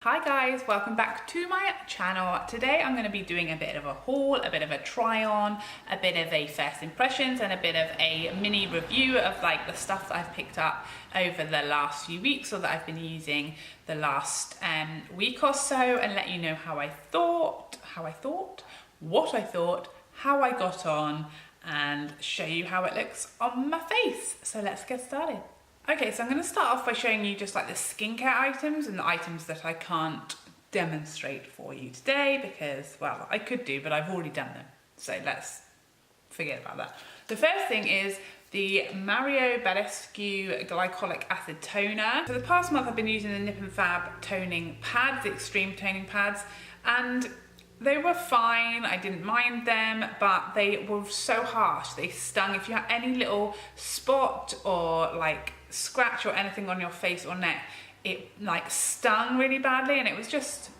Hi guys, welcome back to my channel. Today I'm going to be doing a bit of a haul, a bit of a try on, a bit of a first impressions and a bit of a mini review of like the stuff that I've picked up over the last few weeks or that I've been using the last week or so, and let you know how I thought, what I thought, how I got on, and show you how it looks on my face. So let's get started. Okay, so I'm going to start off by showing you just like the skincare items and the items that I can't demonstrate for you today because, well, I could do, but I've already done them. So let's forget about that. The first thing is the Mario Badescu Glycolic Acid Toner. For the past month, I've been using the Nip and Fab toning pads, the extreme toning pads, and they were fine, I didn't mind them, but they were so harsh, they stung. If you had any little spot or like scratch or anything on your face or neck, it like stung really badly, and it was just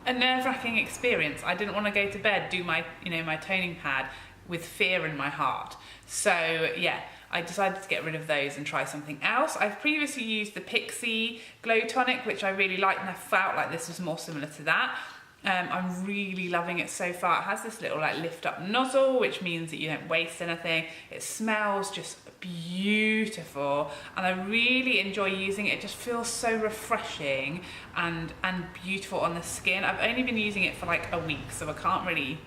a nerve-wracking experience. I didn't want to go to bed, do my, my toning pad with fear in my heart. So yeah, I decided to get rid of those and try something else. I've previously used the Pixi Glow Tonic, which I really liked, and I felt like this was more similar to that. I'm really loving it so far. It has this little like lift up nozzle, which means that you don't waste anything. It smells just beautiful, and I really enjoy using it. It just feels so refreshing and beautiful on the skin. I've only been using it for like a week, so I can't really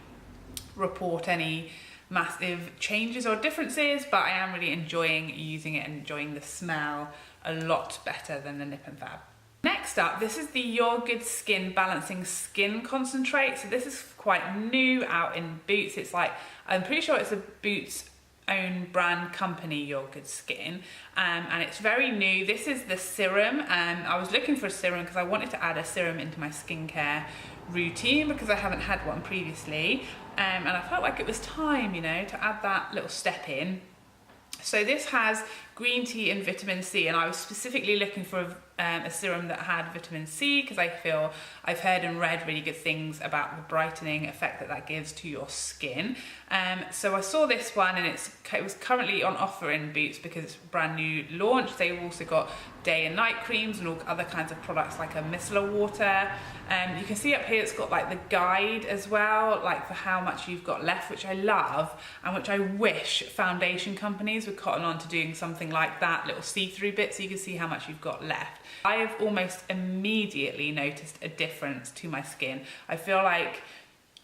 report any massive changes or differences, but I am really enjoying using it and enjoying the smell a lot better than the Nip and Fab. Next up, this is the Your Good Skin Balancing Skin Concentrate. So this is quite new, out in Boots. It's like, I'm pretty sure it's a Boots own brand company, Your Good Skin, and it's very new. This is the serum. I was looking for a serum because I wanted to add a serum into my skincare routine because I haven't had one previously, and I felt like it was time, to add that little step in. So this has green tea and vitamin C, and I was specifically looking for a serum that had vitamin C because I feel I've heard and read really good things about the brightening effect that gives to your skin. So I saw this one, and it was currently on offer in Boots because it's brand new launch. They've also got day and night creams and all other kinds of products like a micellar water. You can see up here it's got like the guide as well, like for how much you've got left, which I love, and which I wish foundation companies would cotton on to doing something like that, little see-through bits so you can see how much you've got left. I have almost immediately noticed a difference to my skin. I feel like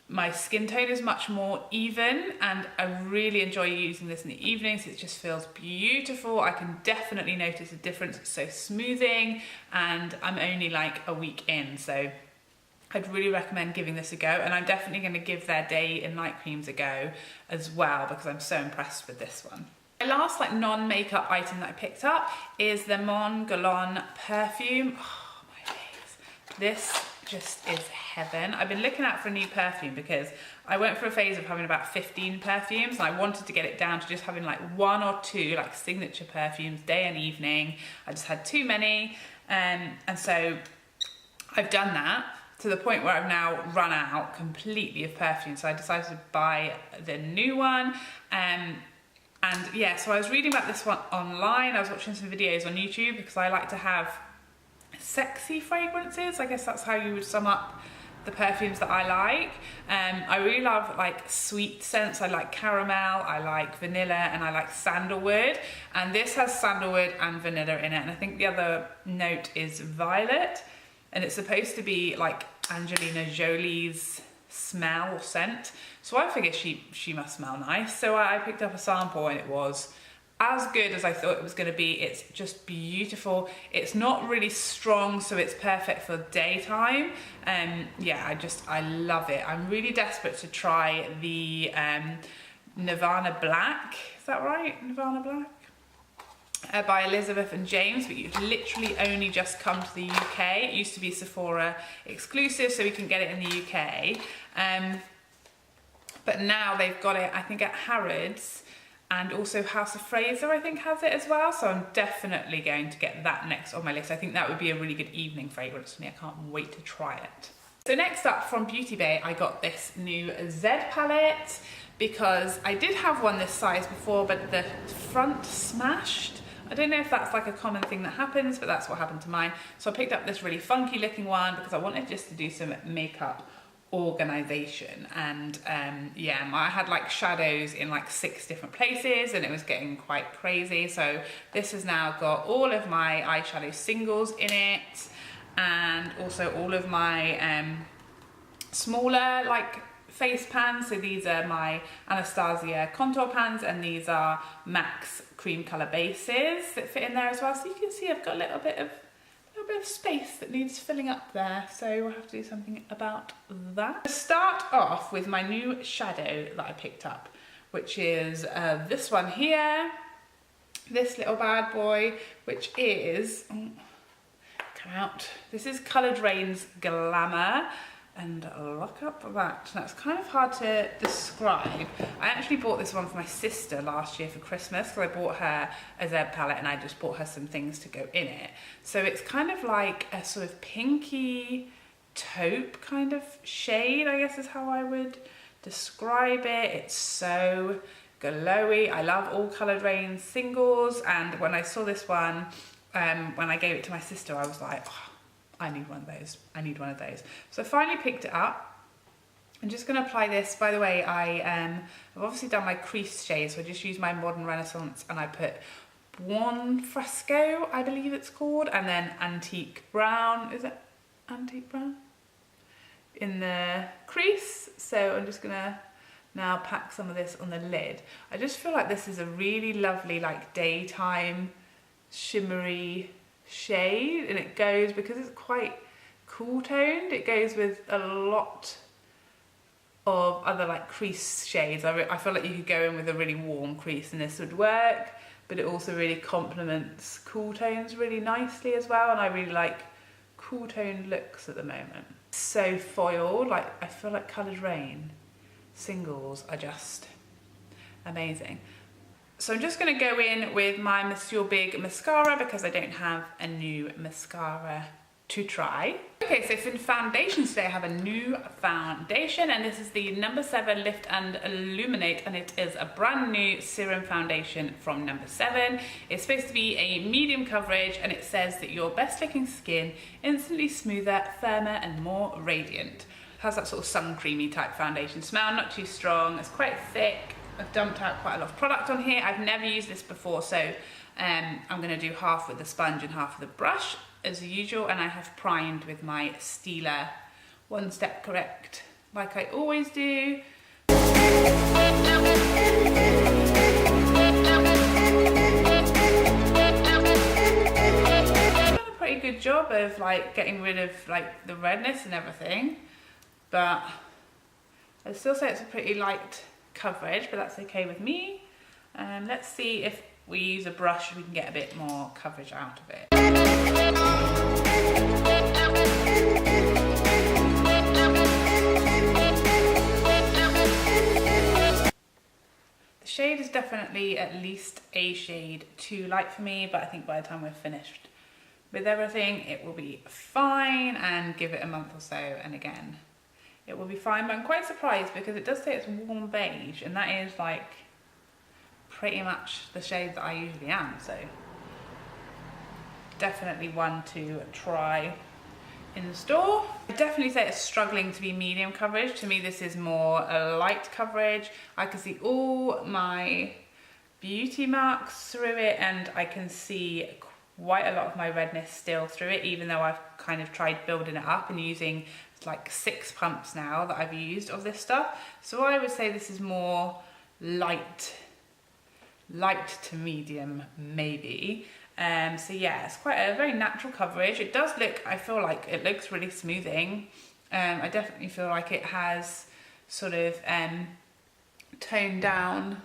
my skin tone is much more even, and I really enjoy using this in the evenings. It just feels beautiful. I can definitely notice a difference. It's so smoothing, and I'm only like a week in, so I'd really recommend giving this a go, and I'm definitely going to give their day and night creams a go as well because I'm so impressed with this one. My last like non-makeup item that I picked up is the Mon Guerlain perfume. Oh my days, this just is heaven. I've been looking out for a new perfume because I went for a phase of having about 15 perfumes, and I wanted to get it down to just having like one or two like signature perfumes day and evening. I just had too many, and so I've done that to the point where I've now run out completely of perfume. So I decided to buy the new one. And yeah, so I was reading about this one online. I was watching some videos on YouTube because I like to have sexy fragrances. I guess that's how you would sum up the perfumes that I like. I really love like sweet scents. I like caramel, I like vanilla, and I like sandalwood. And this has sandalwood and vanilla in it. And I think the other note is violet. And it's supposed to be like Angelina Jolie's smell or scent. So I figured she must smell nice. So I picked up a sample, and it was as good as I thought it was going to be. It's just beautiful. It's not really strong, so it's perfect for daytime. Yeah, I love it. I'm really desperate to try the Nirvana Black. Is that right? Nirvana Black? By Elizabeth and James, but you've literally only just come to the UK. It used to be Sephora exclusive, so we can get it in the UK. But now they've got it, I think, at Harrods, and also House of Fraser, I think, has it as well. So I'm definitely going to get that next on my list. I think that would be a really good evening fragrance for me. I can't wait to try it. So next up from Beauty Bay, I got this new Z palette because I did have one this size before, but the front smashed. I don't know if that's like a common thing that happens, but that's what happened to mine. So I picked up this really funky looking one because I wanted just to do some makeup organization. And yeah, I had like shadows in like 6 different places and it was getting quite crazy. So this has now got all of my eyeshadow singles in it, and also all of my smaller like face pans. So these are my Anastasia contour pans, and these are MAC cream color bases that fit in there as well. So you can see I've got a little bit of space that needs filling up there, so we'll have to do something about that. To start off with my new shadow that I picked up, which is this one here, this little bad boy, which is, come out, this is Coloured Raine's Glamour. And look up that. That's kind of hard to describe. I actually bought this one for my sister last year for Christmas, because I bought her a Z palette and I just bought her some things to go in it. So it's kind of like a sort of pinky taupe kind of shade, I guess is how I would describe it. It's so glowy. I love all Coloured Raine singles, and when I saw this one, when I gave it to my sister, I was like, oh, I need one of those. I need one of those. So I finally picked it up. I'm just going to apply this. By the way, I've obviously done my crease shade, so I just used my Modern Renaissance and I put Buon Fresco, I believe it's called, and then Antique Brown. Is it Antique Brown? In the crease. So I'm just going to now pack some of this on the lid. I just feel like this is a really lovely like daytime shimmery shade, and it goes, because it's quite cool toned, it goes with a lot of other like crease shades. I feel like you could go in with a really warm crease and this would work, but it also really complements cool tones really nicely as well, and I really like cool toned looks at the moment. So foiled, like I feel like Coloured Raine singles are just amazing. So I'm just going to go in with my Monsieur Big mascara because I don't have a new mascara to try. Okay, so for foundation today I have a new foundation, and this is the No. 7 Lift and Illuminate, and it is a brand new serum foundation from No. 7. It's supposed to be a medium coverage, and it says that your best looking skin instantly smoother, firmer and more radiant. It has that sort of sun creamy type foundation smell, not too strong, it's quite thick. I've dumped out quite a lot of product on here. I've never used this before, so I'm going to do half with the sponge and half with the brush as usual, and I have primed with my Stila One Step Correct like I always do. I've done a pretty good job of like getting rid of like the redness and everything, but I'd still say it's a pretty light coverage, but that's okay with me. And let's see if we use a brush we can get a bit more coverage out of it. The shade is definitely at least a shade too light for me, but I think by the time we're finished with everything it will be fine, and give it a month or so and again it will be fine. But I'm quite surprised because it does say it's warm beige, and that is like pretty much the shade that I usually am, so definitely one to try in the store. I definitely say it's struggling to be medium coverage. To me this is more a light coverage. I can see all my beauty marks through it, and I can see quite a lot of my redness still through it, even though I've kind of tried building it up and using like 6 pumps now that I've used of this stuff. So I would say this is more light to medium maybe. So yeah, it's quite a very natural coverage. It does look, I feel like it looks really smoothing. I definitely feel like it has sort of toned down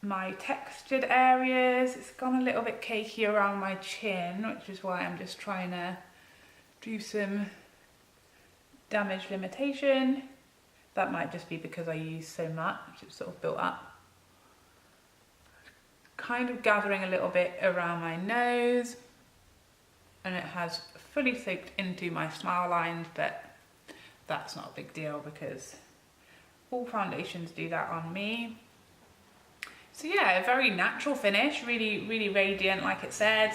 my textured areas. It's gone a little bit cakey around my chin, which is why I'm just trying to do some damage limitation. That might just be because I use so much, it's sort of built up. Kind of gathering a little bit around my nose, and it has fully soaked into my smile lines, but that's not a big deal because all foundations do that on me. So yeah, a very natural finish, really, really radiant, like it said,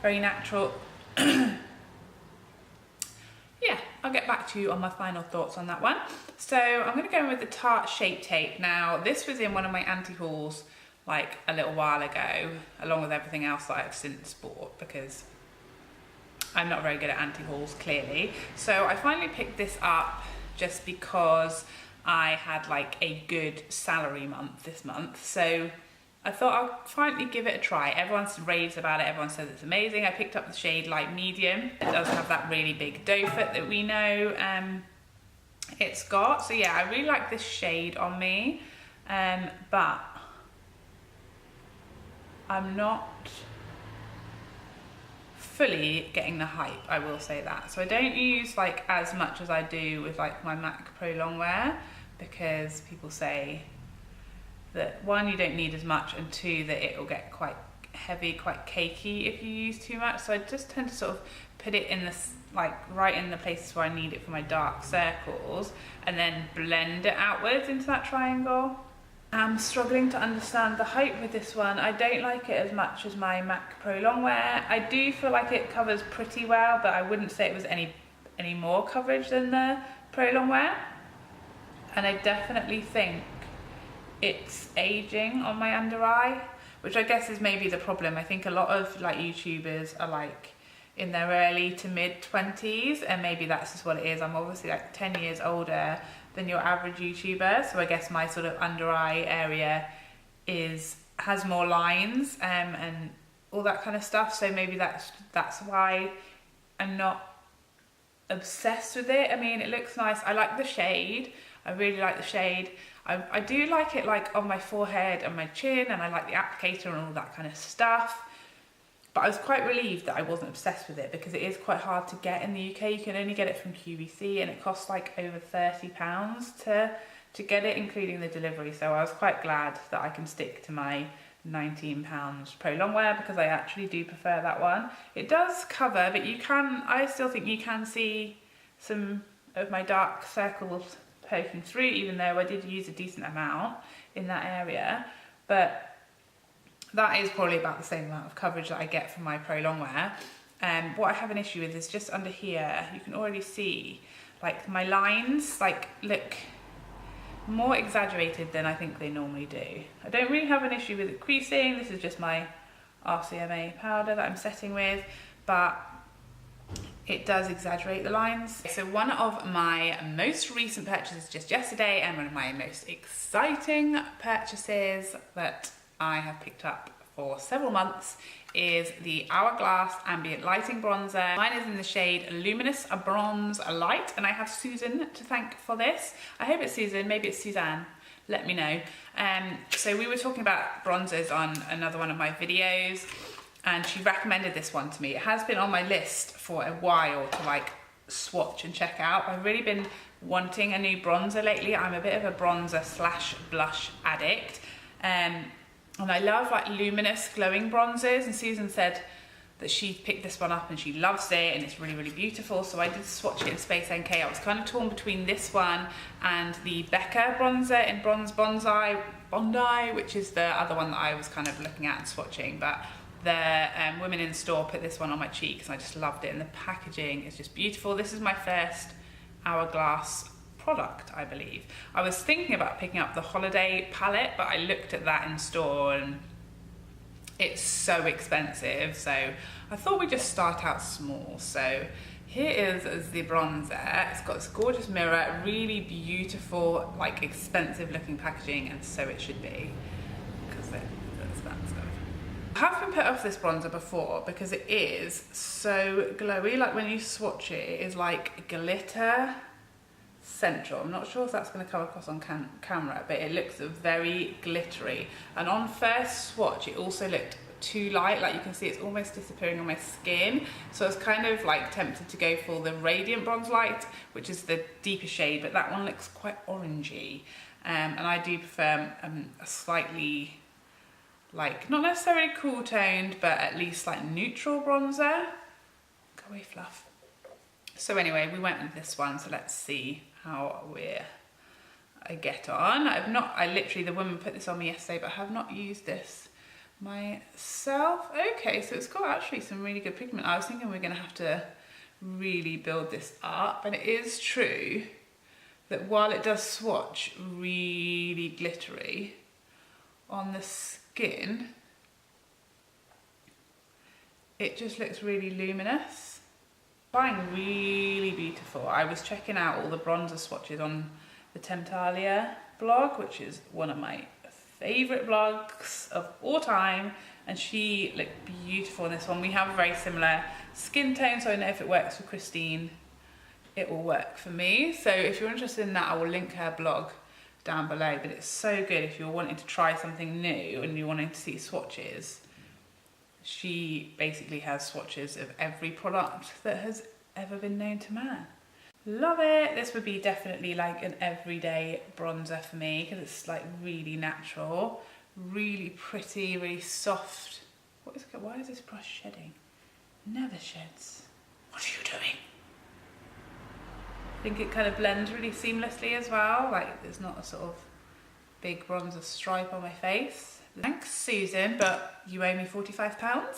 very natural. Yeah, I'll get back to you on my final thoughts on that one. So I'm gonna go in with the Tarte Shape Tape. Now, this was in one of my anti-hauls like a little while ago, along with everything else that I've since bought, because I'm not very good at anti-hauls, clearly. So I finally picked this up just because I had like a good salary month this month. So I thought I'll finally give it a try. Everyone raves about it, everyone says it's amazing. I picked up the shade Light Medium. It does have that really big doe foot that we know it's got. So yeah, I really like this shade on me, but I'm not fully getting the hype, I will say that. So I don't use like as much as I do with like my MAC Pro Longwear, because people say that one, you don't need as much, and two, that it will get quite heavy, quite cakey if you use too much. So I just tend to sort of put it in this, like right in the places where I need it for my dark circles, and then blend it outwards into that triangle. I'm struggling to understand the hype with this one. I don't like it as much as my MAC Pro Longwear. I do feel like it covers pretty well, but I wouldn't say it was any more coverage than the Pro Longwear. And I definitely think it's aging on my under eye, which I guess is maybe the problem. I think a lot of like YouTubers are like in their early to mid 20s, and maybe that's just what it is. I'm obviously like 10 years older than your average YouTuber, so I guess my sort of under eye area has more lines and all that kind of stuff. So maybe that's why I'm not obsessed with it. I mean, it looks nice. I like the shade. I really like the shade. I do like it like on my forehead and my chin, and I like the applicator and all that kind of stuff. But I was quite relieved that I wasn't obsessed with it, because it is quite hard to get in the UK. You can only get it from QVC, and it costs like over £30 to get it, including the delivery. So I was quite glad that I can stick to my £19 Pro Longwear, because I actually do prefer that one. It does cover, but I still think you can see some of my dark circles poking through, even though I did use a decent amount in that area. But that is probably about the same amount of coverage that I get from my Pro Longwear. What I have an issue with is just under here, you can already see like my lines like look more exaggerated than I think they normally do. I don't really have an issue with it creasing. This is just my RCMA powder that I'm setting with, but it does exaggerate the lines. So one of my most recent purchases just yesterday, and one of my most exciting purchases that I have picked up for several months, is the Hourglass Ambient Lighting Bronzer. Mine is in the shade Luminous, a bronze, a light, and I have Susan to thank for this. I hope it's Susan, maybe it's Suzanne, let me know. So we were talking about bronzers on another one of my videos, and she recommended this one to me. It has been on my list for a while to like swatch and check out. I've really been wanting a new bronzer lately. I'm a bit of a bronzer slash blush addict. And I love like luminous glowing bronzers, and Susan said that she picked this one up and she loves it and it's really, really beautiful. So I did swatch it in Space NK. I was kind of torn between this one and the Becca bronzer in Bronze Bondi, which is the other one that I was kind of looking at and swatching. But the women in store put this one on my cheeks and I just loved it, and the packaging is just beautiful. This is my first Hourglass product, I believe. I was thinking about picking up the holiday palette, but I looked at that in store and it's so expensive, so I thought we'd just start out small. So here is the bronzer. It's got this gorgeous mirror, really beautiful, like expensive looking packaging, and so it should be, because it's expensive. I have been put off this bronzer before because it is so glowy. Like when you swatch it, it is like glitter central. I'm not sure if that's going to come across on camera, but it looks very glittery, and on first swatch it also looked too light. Like you can see it's almost disappearing on my skin, so I was kind of like tempted to go for the Radiant Bronze Light, which is the deeper shade, but that one looks quite orangey, and I do prefer a slightly, like, not necessarily cool toned, but at least like neutral bronzer. Go away, Fluff. So anyway, we went with this one, so let's see how we're I get on. I literally, the woman put this on me yesterday, but I have not used this myself. Okay, so it's got actually some really good pigment. I was thinking we're gonna have to really build this up, and it is true that while it does swatch really glittery on the skin, it just looks really luminous. Finding really beautiful. I was checking out all the bronzer swatches on the Temptalia blog, which is one of my favorite blogs of all time, and she looked beautiful in this one. We have a very similar skin tone, so I know if it works for Christine, it will work for me. So if you're interested in that, I will link her blog down below. But it's so good if you're wanting to try something new and you're wanting to see swatches. She basically has swatches of every product that has ever been known to man. Love it. This would be definitely like an everyday bronzer for me because it's like really natural, really pretty, really soft. Why is this brush shedding? Never sheds. What are you doing? I think it kind of blends really seamlessly as well. Like there's not a sort of big bronzer stripe on my face. Thanks, Susan, but you owe me £45.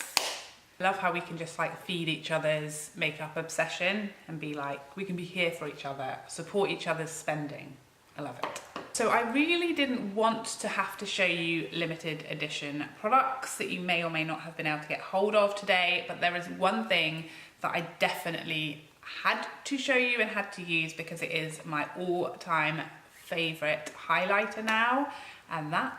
Love how we can just like feed each other's makeup obsession and be like, we can be here for each other, support each other's spending. I love it. So I really didn't want to have to show you limited edition products that you may or may not have been able to get hold of today, but there is one thing that I definitely had to show you and had to use because it is my all-time favorite highlighter now, and that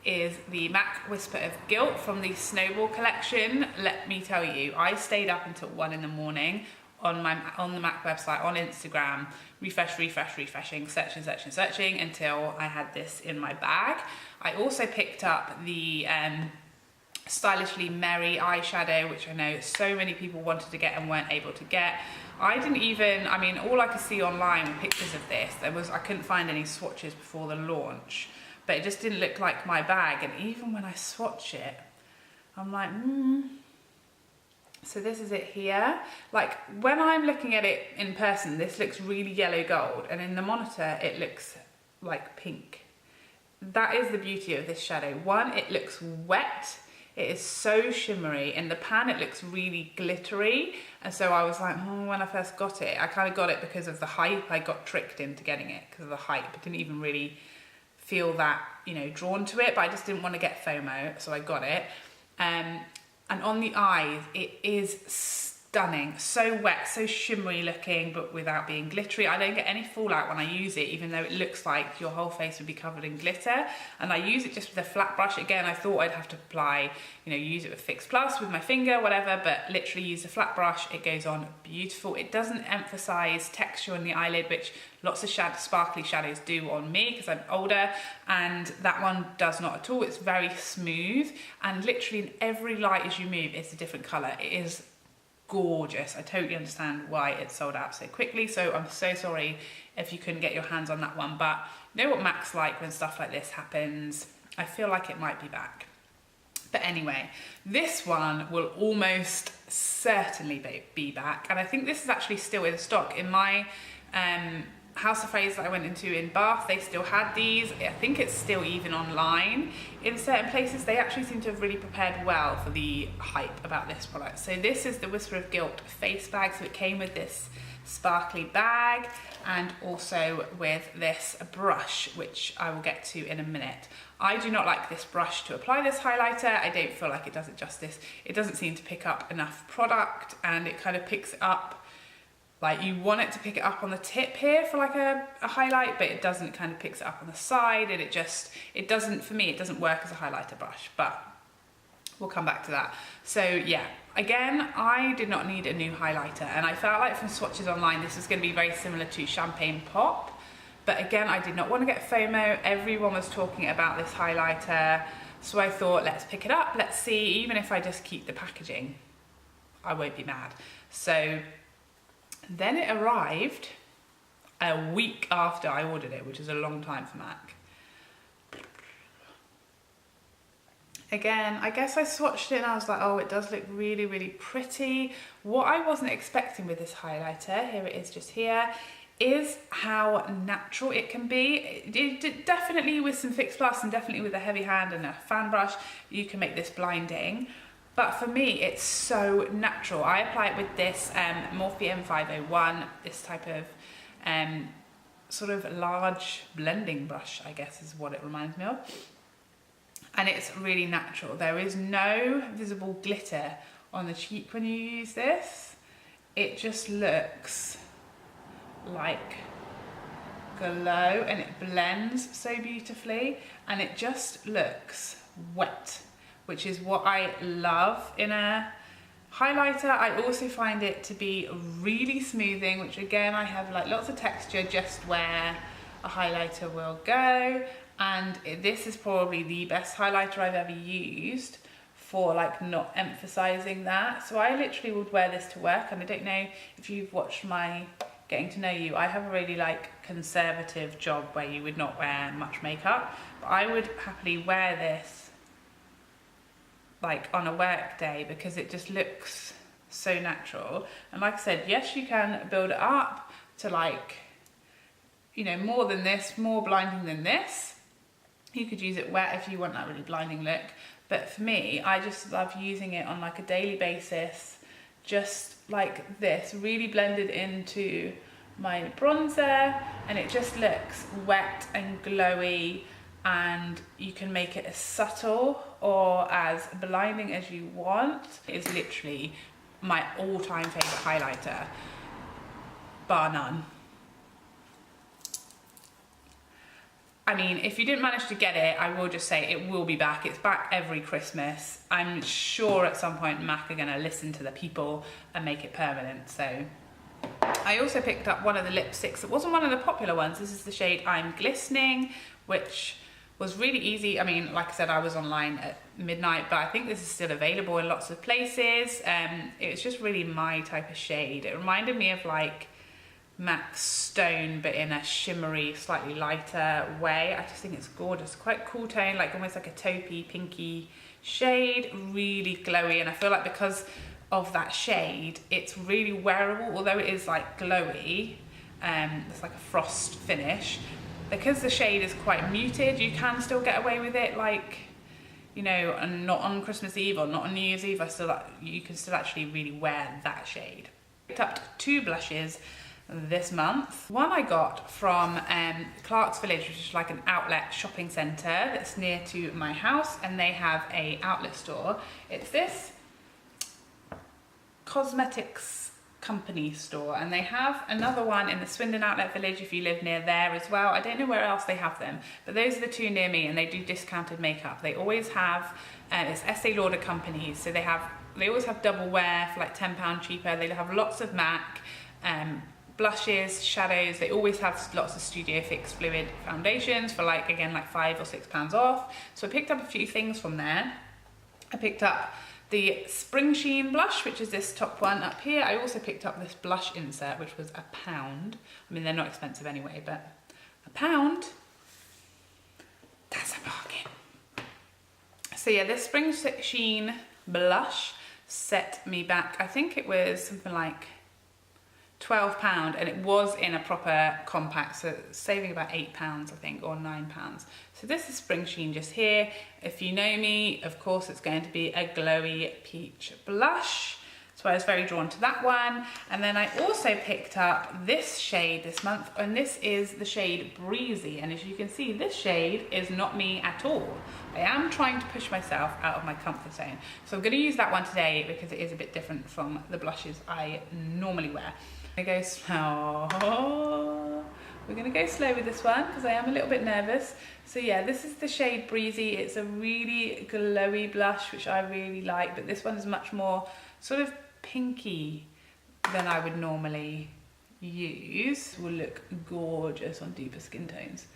is the MAC Whisper of Gilt from the Snowball collection. Let me tell you, I stayed up until 1 in the morning on the MAC website, on Instagram, refreshing, searching until I had this in my bag. I also picked up the Stylishly Merry eyeshadow, which I know so many people wanted to get and weren't able to get. I mean, all I could see online were pictures of this. I couldn't find any swatches before the launch, but it just didn't look like my bag. And even when I swatch it, I'm like, So this is it here. Like when I'm looking at it in person, this looks really yellow gold, and in the monitor, it looks like pink. That is the beauty of this shadow. One, it looks wet. It is so shimmery. In the pan, it looks really glittery. And so I was like, when I first got it, I kind of got it because of the hype. I got tricked into getting it because of the hype. I didn't even really feel that, drawn to it, but I just didn't want to get FOMO, so I got it. And on the eyes, it is stunning. So wet, so shimmery looking, but without being glittery. I don't get any fallout when I use it, even though it looks like your whole face would be covered in glitter. And I use it just with a flat brush. Again, I thought I'd have to apply, use it with Fix Plus with my finger, whatever, but literally use a flat brush. It goes on beautiful. It doesn't emphasize texture on the eyelid, which lots of sparkly shadows do on me because I'm older, and that one does not at all. It's very smooth, and literally in every light as you move, it's a different color. It is gorgeous. I totally understand why it sold out so quickly, so I'm so sorry if you couldn't get your hands on that one, but you know what MAC's like when stuff like this happens. I feel like it might be back. But anyway, this one will almost certainly be back, and I think this is actually still in stock. In my House of Fraser that I went into in Bath, they still had these. I think it's still even online in certain places. They actually seem to have really prepared well for the hype about this product. So this is the Whisper of Gilt face bag. So it came with this sparkly bag and also with this brush, which I will get to in a minute. I do not like this brush to apply this highlighter. I don't feel like it does it justice. It doesn't seem to pick up enough product, and it kind of picks it up like you want it to pick it up on the tip here for like a highlight, but it doesn't. It kind of picks it up on the side, and it doesn't, for me, it doesn't work as a highlighter brush, but we'll come back to that. So yeah, again, I did not need a new highlighter, and I felt like from swatches online, this was gonna be very similar to Champagne Pop, but again, I did not want to get FOMO. Everyone was talking about this highlighter, so I thought, let's pick it up, let's see, even if I just keep the packaging, I won't be mad. So then it arrived a week after I ordered it, which is a long time for MAC. Again, I guess I swatched it and I was like, oh, it does look really, really pretty. What I wasn't expecting with this highlighter, here it is just here, is how natural it can be. Definitely with some Fix Plus and definitely with a heavy hand and a fan brush, you can make this blinding. But for me, it's so natural. I apply it with this Morphe M501, this type of sort of large blending brush, I guess is what it reminds me of. And it's really natural. There is no visible glitter on the cheek when you use this. It just looks like glow, and it blends so beautifully, and it just looks wet, which is what I love in a highlighter. I also find it to be really smoothing, which again, I have like lots of texture just where a highlighter will go. And this is probably the best highlighter I've ever used for like not emphasizing that. So I literally would wear this to work, and I don't know if you've watched my Getting to Know You, I have a really like conservative job where you would not wear much makeup, but I would happily wear this like on a work day because it just looks so natural. And like I said, yes, you can build it up to like, you know, more than this, more blinding than this. You could use it wet if you want that really blinding look. But for me, I just love using it on like a daily basis, just like this, really blended into my bronzer, and it just looks wet and glowy, and you can make it as subtle or as blinding as you want. It is literally my all-time favorite highlighter, bar none. I mean, if you didn't manage to get it, I will just say it will be back. It's back every Christmas. I'm sure at some point MAC are gonna listen to the people and make it permanent. So I also picked up one of the lipsticks. It wasn't one of the popular ones. This is the shade I'm Glistening, which was really easy. I mean, like I said, I was online at midnight, but I think this is still available in lots of places. It was just really my type of shade. It reminded me of like MAC Stone, but in a shimmery, slightly lighter way. I just think it's gorgeous. Quite cool tone, like almost like a taupey, pinky shade, really glowy. And I feel like because of that shade, it's really wearable, although it is like glowy. It's like a frost finish. Because the shade is quite muted, you can still get away with it, like, you know, and not on Christmas Eve or not on New Year's Eve. You can still actually really wear that shade. Picked up 2 blushes this month. One I got from Clark's Village, which is like an outlet shopping centre that's near to my house, and they have a outlet store. It's this cosmetics company store, and they have another one in the Swindon Outlet Village if you live near there as well. I don't know where else they have them, but those are the 2 near me, and they do discounted makeup. They always have, it's Estee Lauder companies, so they always have double wear for like £10 cheaper. They have lots of MAC, blushes, shadows. They always have lots of Studio Fix Fluid foundations for like, again, like £5 or £6 off. So I picked up a few things from there. I picked up the Springsheen blush, which is this top one up here. I also picked up this blush insert, which was £1. I mean, they're not expensive anyway, but £1, that's a bargain. So yeah, this Springsheen blush set me back. I think it was something like £12, and it was in a proper compact, so saving about £8 I think, or £9. So this is Springsheen just here. If you know me, of course it's going to be a glowy peach blush, so I was very drawn to that one. And then I also picked up this shade this month, and this is the shade Breezy, and as you can see, this shade is not me at all. I am trying to push myself out of my comfort zone, so I'm going to use that one today because it is a bit different from the blushes I normally wear. We're gonna go slow with this one because I am a little bit nervous. So yeah, this is the shade Breezy. It's a really glowy blush, which I really like, but this one is much more sort of pinky than I would normally use. Will look gorgeous on deeper skin tones.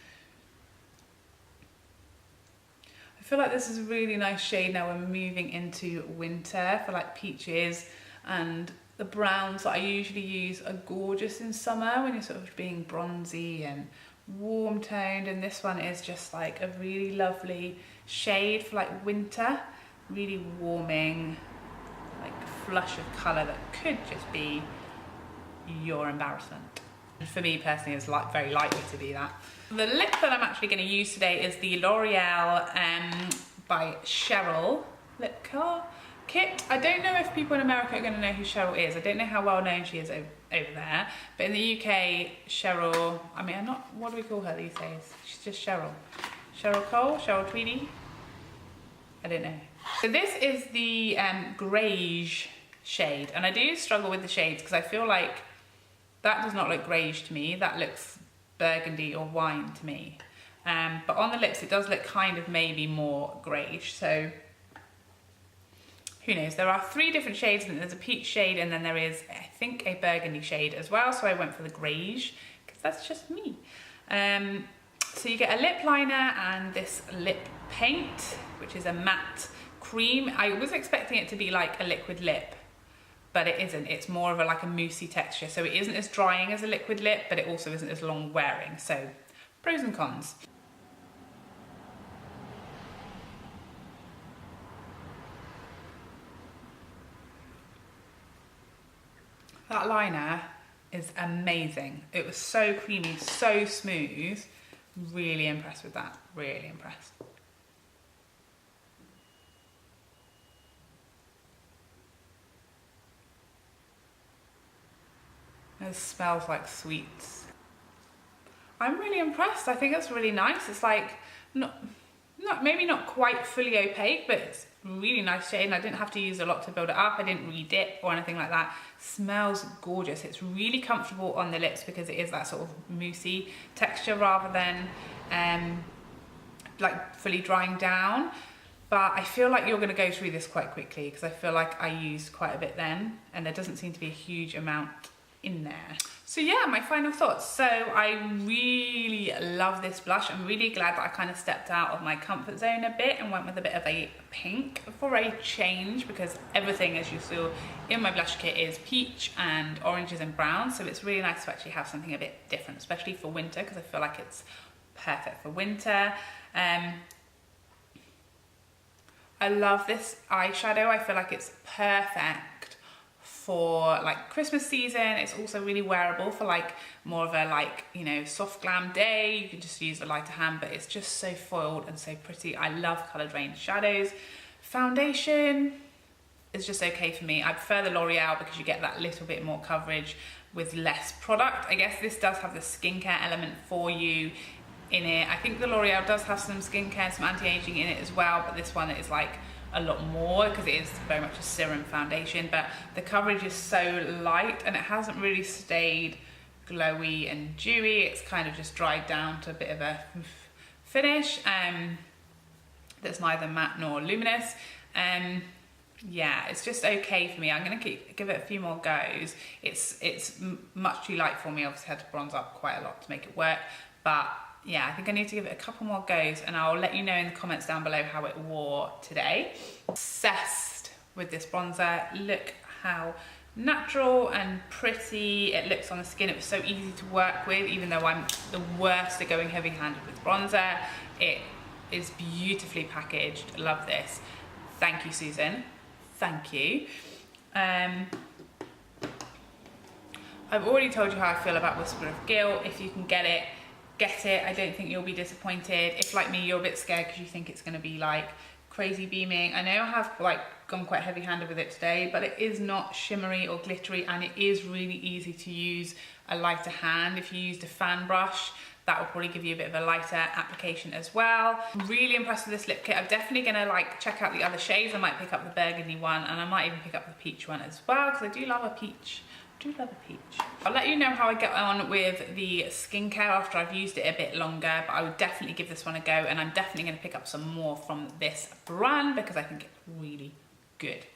I feel like this is a really nice shade now we're moving into winter for like peaches, and the browns that I usually use are gorgeous in summer when you're sort of being bronzy and warm toned, and this one is just like a really lovely shade for like winter, really warming, like flush of colour that could just be your embarrassment. For me personally, it's like very likely to be that. The lip that I'm actually going to use today is the L'Oreal by Cheryl lip color kit. I don't know if people in America are going to know who Cheryl is. I don't know how well known she is over there, but in the UK, Cheryl, I mean, I'm not, what do we call her these days? She's just Cheryl. Cheryl Cole, Cheryl Tweedy, I don't know. So this is the Greige shade, and I do struggle with the shades because I feel like that does not look Greige to me. That looks burgundy or wine to me. But on the lips, it does look kind of maybe more Greige. So who knows? There are 3 different shades, and there's a peach shade, and then there is, I think, a burgundy shade as well. So I went for the Greige because that's just me. So you get a lip liner and this lip paint, which is a matte cream. I was expecting it to be like a liquid lip, but it isn't. It's more of like a moussey texture. So it isn't as drying as a liquid lip, but it also isn't as long wearing. So pros and cons. That liner is amazing. It was so creamy, so smooth. Really impressed with that, really impressed. It smells like sweets. I'm really impressed. I think it's really nice. It's like, maybe not quite fully opaque, but it's really nice shade, and I didn't have to use a lot to build it up. I didn't re-dip or anything like that. Smells gorgeous. It's really comfortable on the lips because it is that sort of moussey texture rather than like fully drying down. But I feel like you're going to go through this quite quickly because I feel like I used quite a bit then, and there doesn't seem to be a huge amount in there. So yeah, my final thoughts. So I really love this blush. I'm really glad that I kind of stepped out of my comfort zone a bit and went with a bit of a pink for a change, because everything, as you saw in my blush kit, is peach and oranges and browns. So it's really nice to actually have something a bit different, especially for winter, because I feel like it's perfect for winter. I love this eyeshadow. I feel like it's perfect for like Christmas season. It's also really wearable for like more of a like, you know, soft glam day. You can just use a lighter hand, but it's just so foiled and so pretty. I love coloured rain shadows. Foundation is just okay for me. I prefer the L'Oreal because you get that little bit more coverage with less product. I guess this does have the skincare element for you in it. I think the L'Oreal does have some skincare, some anti-aging in it as well, but this one is like a lot more because it is very much a serum foundation, but the coverage is so light and it hasn't really stayed glowy and dewy. It's kind of just dried down to a bit of a finish that's neither matte nor luminous. Yeah, it's just okay for me. I'm gonna give it a few more goes. It's much too light for me. Obviously had to bronze up quite a lot to make it work, but yeah, I think I need to give it a couple more goes, and I'll let you know in the comments down below how it wore today. Obsessed with this bronzer. Look how natural and pretty it looks on the skin. It was so easy to work with, even though I'm the worst at going heavy-handed with bronzer. It is beautifully packaged. Love this. Thank you, Susan. Thank you. I've already told you how I feel about Whisper of Guilt. If you can get it, get it. I don't think you'll be disappointed. If like me, you're a bit scared because you think it's going to be like crazy beaming. I know I have like gone quite heavy-handed with it today, but it is not shimmery or glittery, and it is really easy to use a lighter hand. If you used a fan brush, that will probably give you a bit of a lighter application as well. Really impressed with this lip kit. I'm definitely gonna like check out the other shades. I might pick up the burgundy one, and I might even pick up the peach one as well, because I do love a peach. I'll let you know how I get on with the skincare after I've used it a bit longer, but I would definitely give this one a go, and I'm definitely going to pick up some more from this brand because I think it's really good.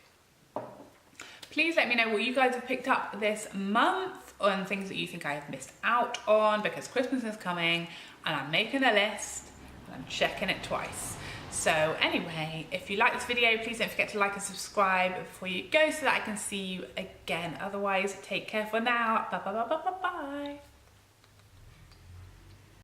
Please let me know what you guys have picked up this month on things that you think I have missed out on, because Christmas is coming and I'm making a list and I'm checking it twice. So anyway, if you like this video, please don't forget to like and subscribe before you go so that I can see you again. Otherwise, take care for now. Bye bye bye bye bye bye.